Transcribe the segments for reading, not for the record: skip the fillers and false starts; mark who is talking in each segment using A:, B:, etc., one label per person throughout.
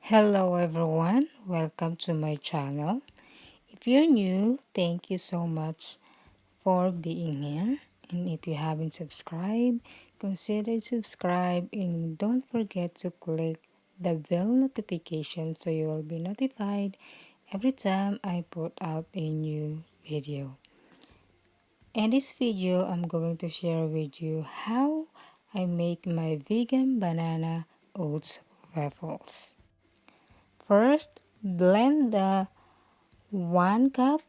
A: Hello everyone, welcome to my channel. If you're new, thank you so much for being here. And if you haven't subscribed, consider subscribe and don't forget to click the bell notification so you will be notified every time I put out a new video. In this video, I'm going to share with you how I make my vegan banana oats waffles. First, blend the 1 cup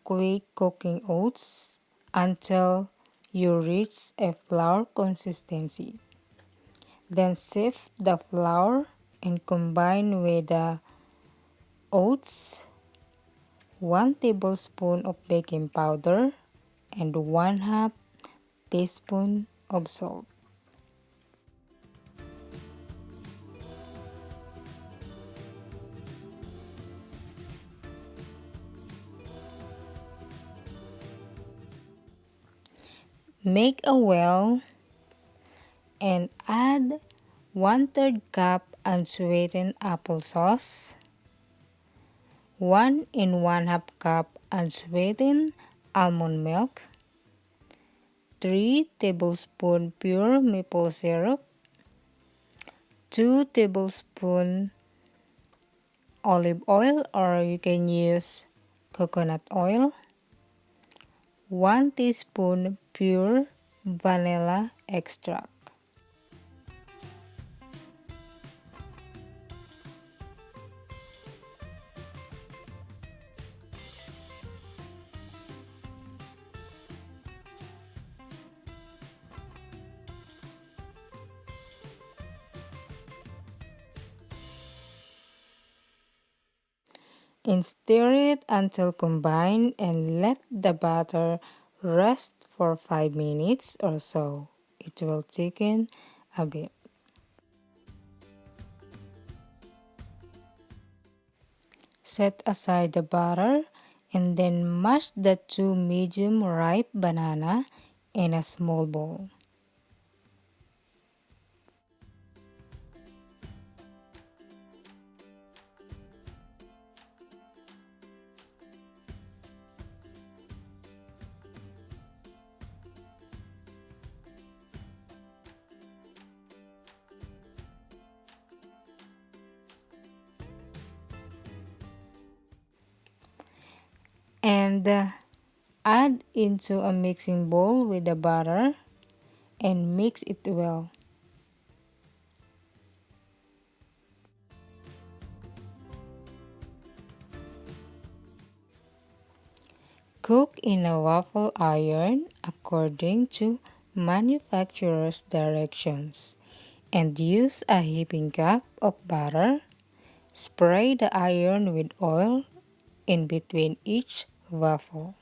A: quick cooking oats until you reach a flour consistency. Then sift the flour and combine with the oats, 1 tablespoon of baking powder, and 1/2 teaspoon of salt. Make a well and add 1/3 cup unsweetened applesauce, 1 and 1/2 cup unsweetened almond milk, 3 tablespoons pure maple syrup, 2 tablespoons olive oil or you can use coconut oil, 1 teaspoon pure vanilla extract. And stir it until combined and let the batter rest for 5 minutes or so. It will thicken a bit. Set aside the batter and then mash the 2 medium ripe banana in a small bowl. And add into a mixing bowl with the butter and mix it well. Cook in a waffle iron according to manufacturer's directions and use a heaping cup of butter. Spray the iron with oil in between each waffle.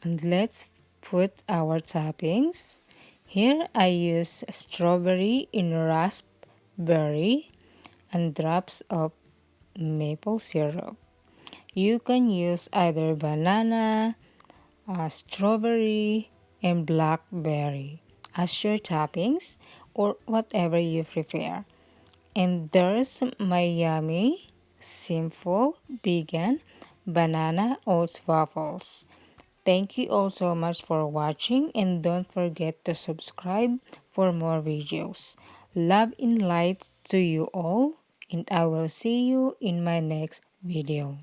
A: And let's put our toppings. Here I use strawberry and raspberry and drops of maple syrup. You can use either banana, strawberry, and blackberry as your toppings or whatever you prefer. And there's my yummy, simple, vegan banana oats waffles. Thank you all so much for watching and don't forget to subscribe for more videos. Love and light to you all. and I will see you in my next video.